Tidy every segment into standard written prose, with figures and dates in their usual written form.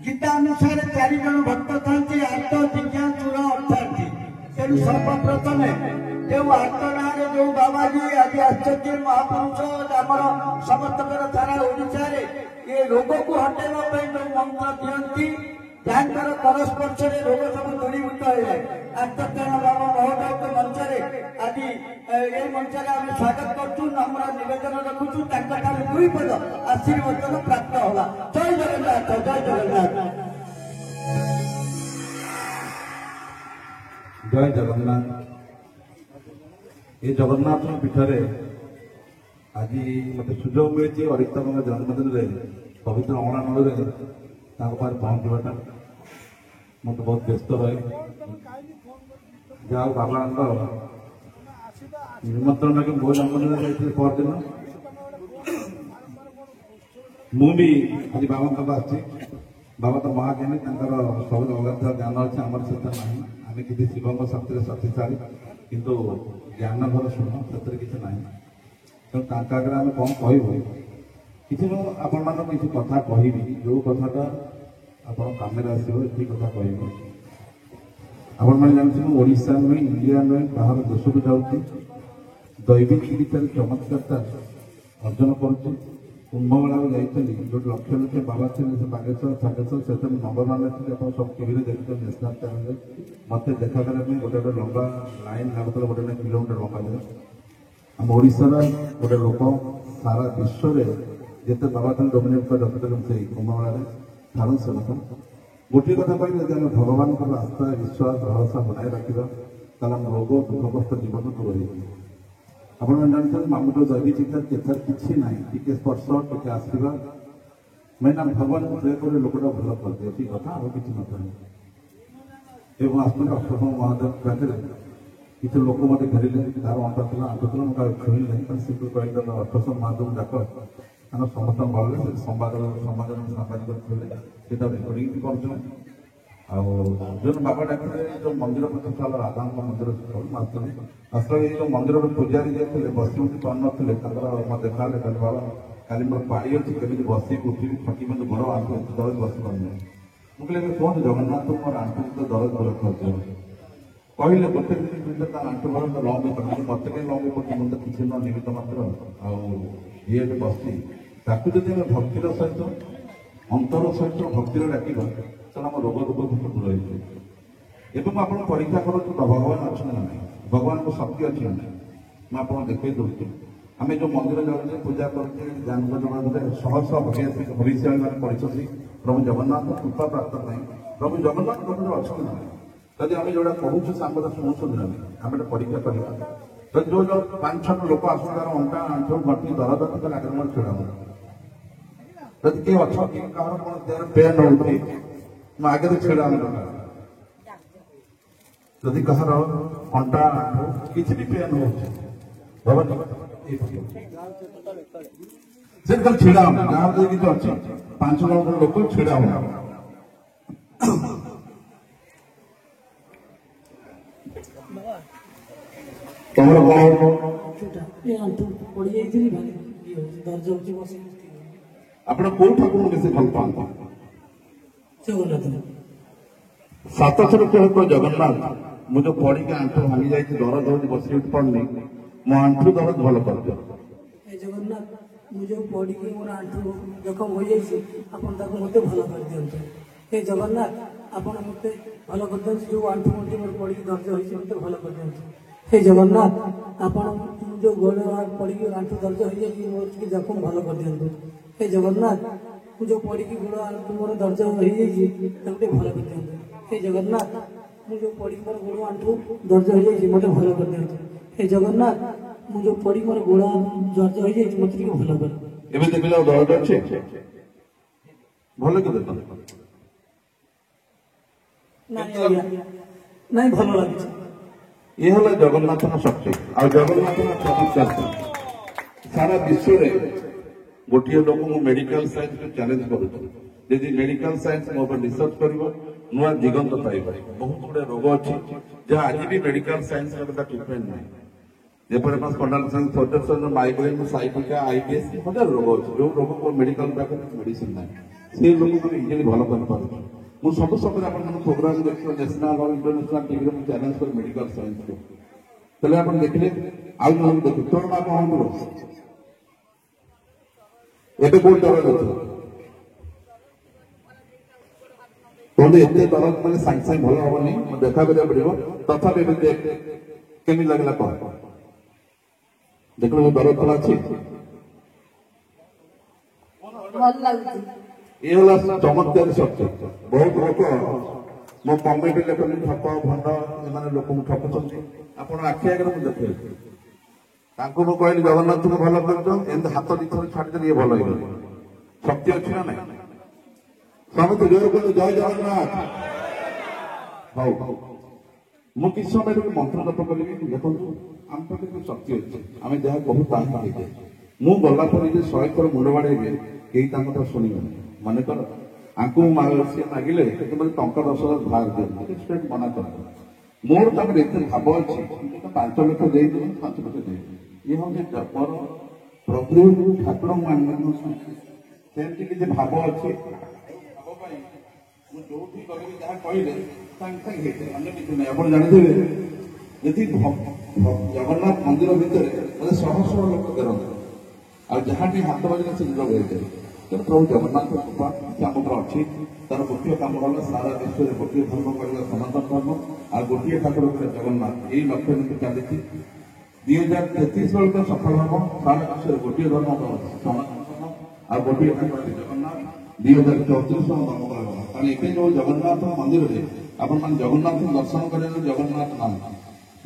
गीता अनुसार 4 जन भक्त था आर्त विज्ञान चूर अर्थार्थी तेणु सर्वप्रथम जो आर्त ना जो बाबाजी आज आश्चर्य महापुरुष आमर समस्त सारा ओडिशा ये रोग को हटाइवाई जो मंत्र दिखती जहां परस्पर्श रोग सब दूरीभूत है आश्चर्य बाबा महोदय मंचरे आज ये मंचरे आम स्वागत करूँ नम्र निवेदन रखुचु दुई पद आशीर्वचन प्राप्त होला। जय जगन्नाथ जय जगन्नाथ जय जगन्नाथ। ये जगन्नाथ पीठरे आज मत सुजोग मिली अरिता जन्मदिन में पवित्र अमला नदी पहुंचवाटा मत बहुत व्यस्त रहे जहाँ बाबा निमंत्रण लगे मो जन्मदिन परदिन मुझे आज बाबा बाबा तो महाज्ञानी सब अलग ज्ञान अच्छे आम से ना आम किसी शिव शक्ति शक्तिशाली किंतु ज्ञान घर शुण से किसी ना तेणु आगे आम कौन कहू किसी आपण मान किसी कथा कहि जो कथाटा आपण काम आसो ये कथा कह आपण मैंने जानते ओडिशा नुहे इंडिया नुहे बाहर देश को जाऊँगी दैविक चिकित्सा चमत्कार अर्जन करुच्ची कुंभमेला जाइली जो लक्ष लक्ष बाबा थे बागेश्वर सागेश्वर से नंबर मान थे सब टीवी देखते नेशनल चैनल मत देखा करने गोटे गोटे लंबा लाइन लगता गोटे गोटे किलोमीटर लंबा जाए आम ओडार गोटे लोक सारा विश्व जिते बाबा तुम डोमिनेट कर रखिदेल से कुंभमेला साधु सेवक गोटे कथा कह भगवान को आस्था विश्वास भरोसा बनाए रखा ताल रोग दुख कष्ट जीवन दूर आप जानते आम जो दैविक चिकित्सा किसी ना टी स्पर्श टी आशीर्वाद मैंने भगवान को प्रे कर लोकटा भल करदे ये कथा और किसी नए आसमें अष्टम महादेव पाखे किसी लोक मत घेरिले तार अंटा था आंटा था मुझे छुईले सी कहले अष्टम महादेव डाक आम समस्त भले संवाद समाज साम्बादिक थे रेकर्डिंग भी कर बाबा डाक्टर जो मंदिर प्रतिष्ठा राधा मंदिर आसले ये मंदिर पूजारी जाते बसमती पारे देखा बाबा काली मोर पाड़ी अच्छी कमी बस उठी थकी मैं गोड़ आंटू दरद बस पारे मुझे कहते जगन्नाथ मोर आंटू तो दरद भर कर कहले गोटे मिनिट भर तार आंटू भर लंबी पड़े मत कहीं लंबी पड़े मुझे किसी न निमित्त मात्र ये बस ताकू जब आम भक्तिर सहित अंतर सहित भक्तिर डाक तेना आम रोग दुख दूर हो आप परीक्षा करूँ भगवान अच्छे ना ना भगवान को शक्ति अच्छी ना मैं आपको देखे दूसरी आम जो मंदिर जाऊँचे पूजा करते जानवर शह शह भविष्य पढ़ी प्रभु जगन्नाथ कृपा प्राप्त नहीं प्रभु जगन्नाथ प्रभु अच्छा ना जदि आम जोड़ा कहूँ से आम शुणुन ना आम परीक्षा करवा जो जो 5-6 लोक आस अंटा आंठू भर्ती दरद तो आगे मैं छड़ा जदि किए अच्छा कह पेन हो आगे छेड़ा जदि कह अंटा आंठू किसी भी पेन हो छेड़ा गाँव किसी अच्छे 5 जन लोक छेड़ा हो तुम आप कौ ठाकुर बेस भल पाते 700 रुपये जगन्नाथ मुझे पढ़ी के आंठू भांगी जाए दरद हो बस उठ पड़नी मो आंठू दरद भल कर दियो जगन्नाथ मुझे पढ़ी के मोर आंठू जखम हो जाए मत भल कर दिखाँ हे जगन्नाथ आप मत भल कर दिखाँ जो आंठू मंठी मोर पढ़ी दर्ज हो मत भल कर दिखाँ हे जगन्नाथ आप जो गोड़ पड़ी आंठू दर्ज हो जाए मोर जखम भल कर दिखाँ हे जगन्नाथ मुझे पड़ी गोड़ आंठू मोर दर्ज हो जाए भल कर दिखाँ हे जगन्नाथ मुझे पड़ी मोर गोड़ आंठू दर्ज हो जाए मत भल कर दिखाँ हे जगन्नाथ मुझे पड़ी मोर गोड़ दर्ज हो जाए मत भल कर एबे देखला दर्द अच्छे भल कर नहीं भल लगे ये है जगन्नाथ शक्ति आ जगन्नाथ चमत्कार सारा विश्व में गोटे लोक मेडिकल साइंस को चैलेंज करुँच मेडिकल साइंस मो पर रिसर्च कर नुआ दिगंत पाइब बहुत गुड़े रोग अच्छी जहाँ आज भी मेडिकल साइंस ट्रिटमेंट ना जपर स्पंडाइटिस माइग्रेन साइटिका आईबीएस हजार रोग अच्छे जो रोग को मेडिकल मेडिसिन ना ସେ ଲୋକମାନେ ଇଜିଲି ଭଲ କରିପାରୁଛୁ। ମୁଁ ସବୁ ସମୟରେ ଆପଣଙ୍କ ପ୍ରୋଗ୍ରାମ ଦେଖିବ ନ୍ୟାସନାଲ ଆଉ ଇଣ୍ଟରନ୍ୟାସନାଲ ଟିଭିରେ ମୁଁ ଚ୍ୟାଲେଞ୍ଜ କରେ ମେଡିକାଲ ସାଇନ୍ସକୁ। ତାହେଲେ ଆପଣ ଦେଖିଲେ ଆଉ ଜଣକୁ ଦେଖୁ ତୋର ମା କଣ ହବ ଏବେ କୋଉଠି ଦରଦ ଅଛି ତୋର ଏତେ ଦରଦ ମାନେ ସାଙ୍ଗେ ସାଙ୍ଗେ ଭଲ ହବନି ଦେଖା କରିବାକୁ ପଡିବ। ତଥାପି ଏବେ ଦେଖ କେମିତି ଲାଗିଲା କହ ଦେଖିଲ ଦରଦ ତଳ ଅଛି ଭଲ ଲାଗୁଛି। ଏ ହେଲା ଚମତ୍କାର ସତ୍ୟ। ବହୁତ ଲୋକ ମୋ କମେଣ୍ଟ ଲେଖନ୍ତି ଠକ ଭଣ୍ଡ ଏମାନେ ଲୋକଙ୍କୁ ଠକୁଛନ୍ତି। ଆପଣ ଆଖି ଆଗରେ ମୁଁ ଦେଖେ ତାଙ୍କୁ ମୁଁ କହିଲି ଜଗନ୍ନାଥଙ୍କୁ ଭଲ କରୁଛ ଏମିତି ହାତ ଦିଥର ଛାଡ଼ିଦେଲେ ଇଏ ଭଲ ହେଇଗଲେ। ଶକ୍ତି ଅଛି ନା ନାଇଁ ସମସ୍ତେ ଜୋର କରନ୍ତୁ ଜୟ ଜଗନ୍ନାଥ। ହଉ ମୁଁ କିଛି ସମୟ ମନ୍ତ୍ର ଜପ କରିବି। ଦେଖନ୍ତୁ ଆମ ପାଖରେ ଶକ୍ତି ଅଛି ଆମେ ଯାହା କହୁ ତାହା ହେଇଯାଏ। ମୁଁ ଗଲା ପରେ ଯେ 100 ଥର ମୁଣ୍ଡ ବାଡ଼େଇବେ କେହି ତାଙ୍କ କଥା ଶୁଣିବେନି। ମନେକର ଆଙ୍କୁ ସିଏ ମାଗିଲେ ମୋତେ ଟଙ୍କା 10,000 ଧାର ଦିଅନ୍ତୁ ମନା କରନ୍ତୁ। ମୋର ତାଙ୍କର ଏତେ ଭାବ ଅଛି 5 ଲକ୍ଷ ଦେଇଦେବି 5 ଲକ୍ଷ ଦେଇଦେବି। ଇଏ ହଉଛି ମୋର ପ୍ରଭୁ ଠାକୁରଙ୍କୁ ସେମିତି କିଛି ଭାବ ଅଛି। ଭାବ ପାଇଁ ମୁଁ ଯୋଉଠି ଗଲେ ଯାହା କହିଲେ ସାଙ୍ଗେ ସାଙ୍ଗେ ହେଇଥାଏ ଅନ୍ୟ କିଛି ନାହିଁ। ଆପଣ ଜାଣିଥିବେ ଯଦି ଜଗନ୍ନାଥ ମନ୍ଦିର ଭିତରେ ମୋତେ ଶହ ଶହ ଲୋକ କରନ୍ତି ଆଉ ଯାହାଠି ହାତ ବାଜିଲେ ସେ ନିରୋଗ ହେଇଯାଏ। ତେଣୁ ପ୍ରଭୁ ଜଗନ୍ନାଥ କୃପା ଆମ ଉପରେ ଅଛି। ତାର ଗୋଟିଏ କାମ ହେଲା ସାରା ବିଶ୍ୱରେ ଗୋଟିଏ ଧର୍ମ କରିବା ସନାତନ ଧର୍ମ ଆଉ ଗୋଟିଏ ଠାକୁର ଜଗନ୍ନାଥ। ଏଇ ଲକ୍ଷ୍ୟ ନେଇ ଚାଲିଛି। 2033 ବେଳକୁ ସଫଳ ହବ। ସାରା ବିଶ୍ୱରେ ଗୋଟିଏ ଧର୍ମ ସନାତନ ଧର୍ମ ଆଉ ଗୋଟିଏ ଠାକୁର ଜଗନ୍ନାଥ। 2034 ଧର୍ମ ହେବ। କାରଣ ଏବେ ଯୋଉ ଜଗନ୍ନାଥ ମନ୍ଦିରରେ ଆପଣମାନେ ଜଗନ୍ନାଥ ଦର୍ଶନ କରିବାକୁ ଜଗନ୍ନାଥ ନାହାନ୍ତି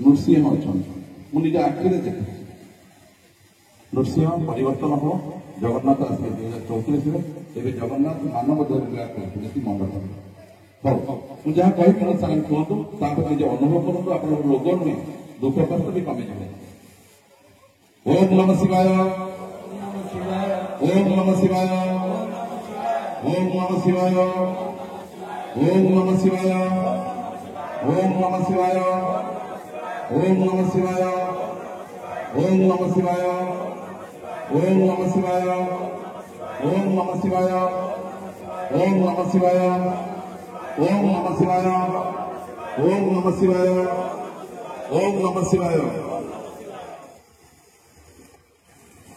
ନୃସିଂହ ଅଛନ୍ତି। ମୁଁ ନିଜ ଆଖିରେ ଦେଖେ ନୃସିଂହ ପରିବର୍ତ୍ତନ ହବ। ଜଗନ୍ନାଥ ଆସିବେ 2034ରେ। ଏବେ ଜଗନ୍ନାଥ ମାନବ ଦେହରେ ବିରାଜ କରୁଥିଲେ କି ମଣ୍ଡଳ। ହଉ ମୁଁ ଯାହା କହିବି ସାର୍ କୁହନ୍ତୁ ତାପରେ ନିଜେ ଅନୁଭବ କରନ୍ତୁ। ଆପଣଙ୍କ ରୋଗ ନୁହେଁ ଦୁଃଖ କଷ୍ଟ ବି କମିଯିବ। ଓମ୍ ନମ ଶିବାୟ ଓମ୍ ନମ ଶିବାୟ ଓମ୍ ନମ ଶିବାୟ ଓମ୍ ନମ ଶିବାୟ ଓମ୍ ନମ ଶିବାୟ ଓମ୍ ନମ ଶିବାୟ ଓମ୍ ନମ ଶିବାୟ ଓମ୍ ନମ ଶିବାୟ ଓମ୍ ନମ ଶିବାୟ ଓମ୍ ନମ ଶିବାୟ ଓମ୍ ନମ ଶିବାୟ ଓମ୍ ନମ ଶିବାୟ ଓମ୍ ନମ ଶିବାୟ।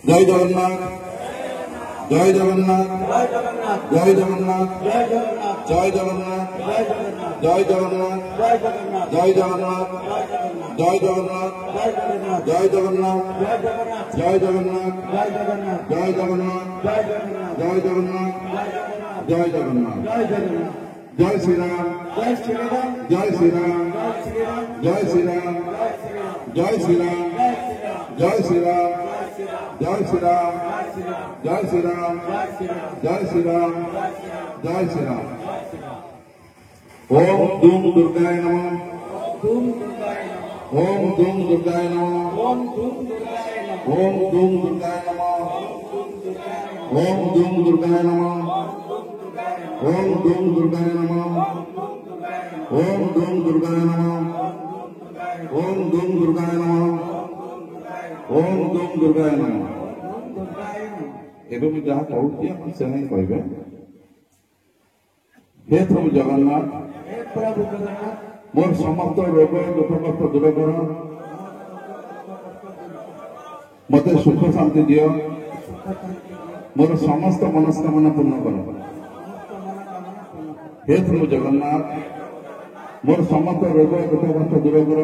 ଜୟ ଜଗନ୍ନାଥ ଜୟ ଜଗନ୍ନାଥ ଜୟ ଜଗନ୍ନାଥ ଜୟ ଜଗନ୍ନାଥ ଜୟ ଜଗନ୍ନାଥ ଜୟ ଜଗନ୍ନାଥ ଜୟ ଜଗନ୍ନାଥ ଜୟ ଜଗନ୍ନାଥ ଜୟ ଜଗନ୍ନାଥ ଜୟ ଜଗନ୍ନାଥ ଜୟ ଜଗନ୍ନାଥ ଜୟ ଜଗନ୍ନାଥ ଜୟ ଶ୍ରୀରାମ ଜୟ ଶ୍ରୀରାମ ଜୟ ଶ୍ରୀରାମ ଜୟ ଶ୍ରୀରାମ ଜୟ ଶ୍ରୀରାମ ଜୟ ଶ୍ରୀରାମ ଜୟ ଶ୍ରୀରାମ ଜୟ ଶ୍ରୀରାମ ଜୟ ଶ୍ରୀରାମ ଜୟ ଶ୍ରୀରାମ। ओम धूम दुर्गाय नमः ओम धूम दुर्गाय नमः ओम धूम दुर्गाय नमः ओम धूम दुर्गाय नमः ओम धूम दुर्गाय नमः ओम धूम दुर्गाय नमः ओम धूम दुर्गाय नमः ओम धूम दुर्गाय नमः। एवं जहाँ कहूँ अपन से नहीं कहबे हे प्रभु जगन्नाथ मोर समस्त रोग दुख कष्ट दूर कर मते सुख शांति दियो मोर समस्त मनस्कामना पूर्ण कर। हे प्रभु जगन्नाथ मोर समस्त रोग दुख कष्ट दूर कर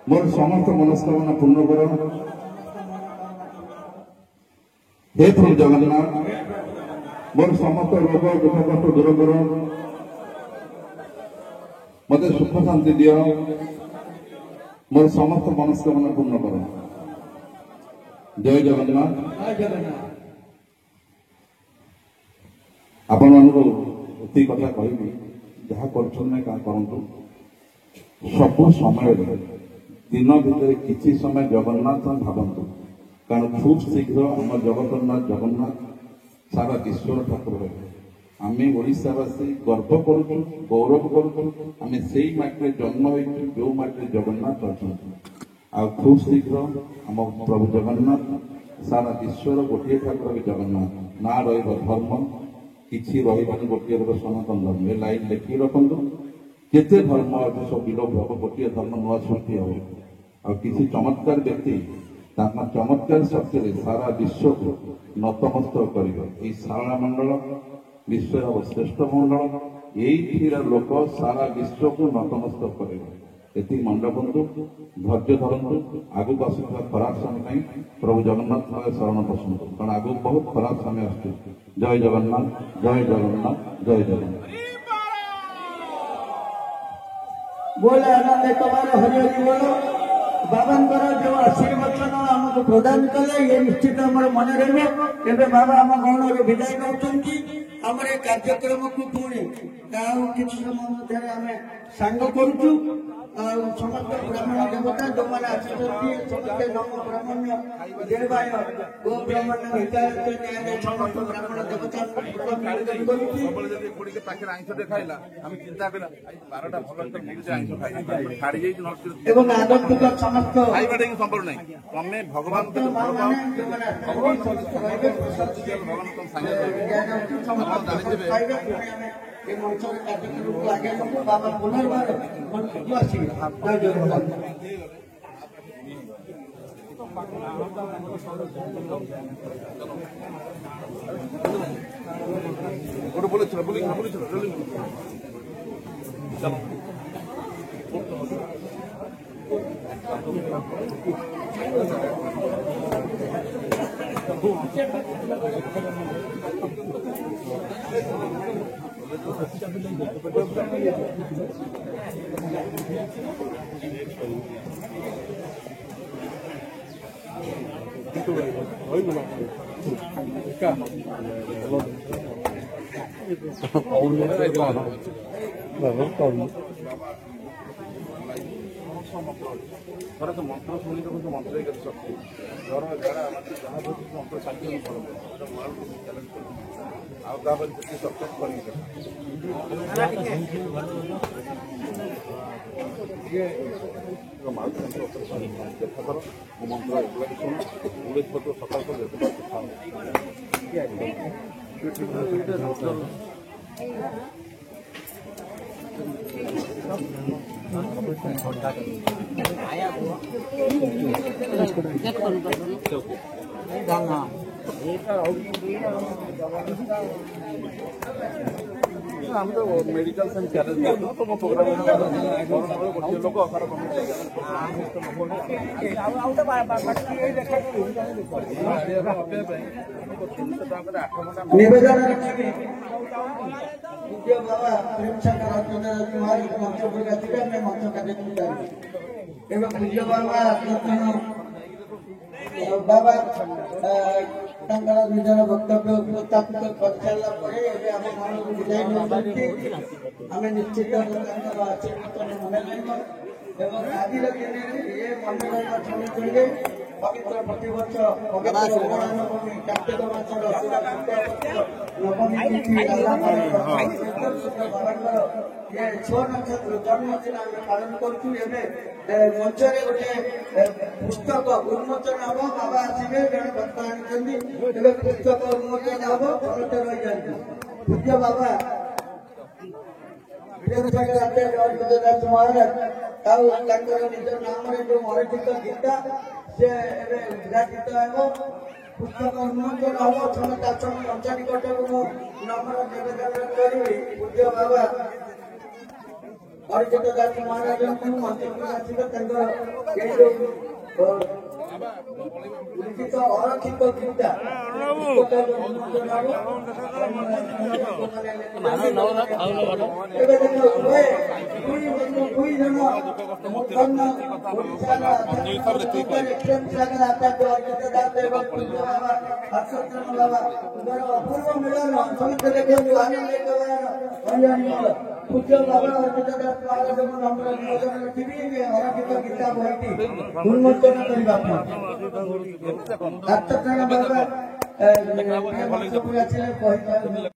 मोर समस्त मनस्कामना पूर्ण कर। हे प्रभु जगन्नाथ मोर समस्त रोग दुख कष्ट दूर कर मते सुख शांति दियो मोर समस्त मनस्कामना पूर्ण कर। जय जगन्नाथ। आपण मानू एति कथा कहबी जहाँ कर सब समय दिन भितर किसी समय जगन्नाथ भावतु कारण खूब शीघ्र आम जगन्नाथ जगन्नाथ सारा विश्वर ठाकुर है। आम ओडावासी गर्व करुचु गौरव करुचु आम से माटी जन्म हो जो माटी जगन्नाथ अच्छा आ खूब शीघ्र आम प्रभु जगन्नाथ सारा विश्वर गोटे ठाकुर जगन्नाथ ନା ରହିବ ଧର୍ମ କିଛି ରହିବନି, ଗୋଟିଏ ରହିବ ସନାତନ ଧର୍ମ। ଏ ଲାଇନ୍ ଲେଖିକି ରଖନ୍ତୁ। କେତେ ଧର୍ମ ଅଛି ସବୁ ବିଲୋପ ହବ, ଗୋଟିଏ ଧର୍ମ ନୂଆ ସୃଷ୍ଟି ହବ। ଆଉ କିଛି ଚମତ୍କାର ବ୍ୟକ୍ତି ତାଙ୍କ ଚମତ୍କାର ଶକ୍ତିରେ ସାରା ବିଶ୍ୱକୁ ନତମସ୍ତକ କରିବେ। ଏଇ ଶାରଳା ମଣ୍ଡଳ ବିଶ୍ୱର ଶ୍ରେଷ୍ଠ ମଣ୍ଡଳ, ଏଇଥିର ଲୋକ ସାରା ବିଶ୍ୱକୁ ନତମସ୍ତକ କରିବେ। ଏତିକି ମନେ ରଖନ୍ତୁ, ଧୈର୍ଯ୍ୟ ଧରନ୍ତୁ। ଆଗକୁ ଆସୁଥିବା ଖରାପ ସମୟ ପାଇଁ ପ୍ରଭୁ ଜଗନ୍ନାଥ ଶରଣ ପଶନ୍ତୁ, କାରଣ ଆଗକୁ ବହୁତ ଖରାପ ସମୟ ଆସୁଛି। ଜୟ ଜଗନ୍ନାଥ, ଜୟ ଜଗନ୍ନାଥ, ଜୟ ଜଗନ୍ନାଥ। बोले आनंद एक बार हरि हरि बोलो। बाबांकर जो आशीर्वचन आमको प्रदान कले ये निश्चित आम मन रहा। बाबा आम गौण विदाय नौकरी आम कार्यक्रम को पुणी किसी समय मध्य आम सांग करुचु। समस्त ब्राह्मण देवता जो मैंने आसुच्च समस्त नम ब्राह्मण्य देवाय गो ब्राह्मण्य हितायत न्याय समस्त ब्राह्मण देवता एवं आगंतुक समस्त संपर्क नहीं तमें भगवान मंचर कार्यक्रम को आगे बाबा पुनर्बार मंच आसवे। जय जगन्नाथ। थोड़ा तो मंत्र शुणी तो मंत्र शक्ति ज्वर झाड़ा जहाँ मंत्र शांति सक्षम कर देखा कर मंत्र शुण उड़े सकाल हम तो मेडिकल चैलेंज तुम प्रोग्राम लोक निवेदन पूज्य बाबा प्रेमशंकर कुमार मंच पर गाते मैं मंच कार्यक्रम एवं पूज्य बाबा बाबा निजर वक्तव्य उपस्थापित कर सारा आम मन को विदाय नौकरी आम निश्चित आशीर्वचन मन एवं आज दिन ये मन रही पवित्र प्रतिवर्ष पवित्र कार्तिक मासर नवमी तिथि ये छो नक्षत्र जन्मदिन आम पालन करुँ। मंच गोटे पुस्तक उन्मोचन हम बाबा आसवे जड़े भक्त आनी पुस्तक उन्मोचन हम समस्त रही जाती। पूज्य बाबा दास महाराज निज नाम जो अरचित गीता से उद्घाटित हो पुस्तक उन्मोचन हम समस्त आश्रम मंच निकट को नम्र निवेदन करी। पूज्य बाबा अरचित दास महाराज मंच को आसवे लिखित अरक्षित गीता दुई जन मूर्धन्य ओडिशार अपूर्व मिलन समस्त देखो आनंद पूज्य बाबा अर्चित दास महाराज नम्र निवेदन रखी अरक्षित गीता बहीटी उन्मोचन करने बाबा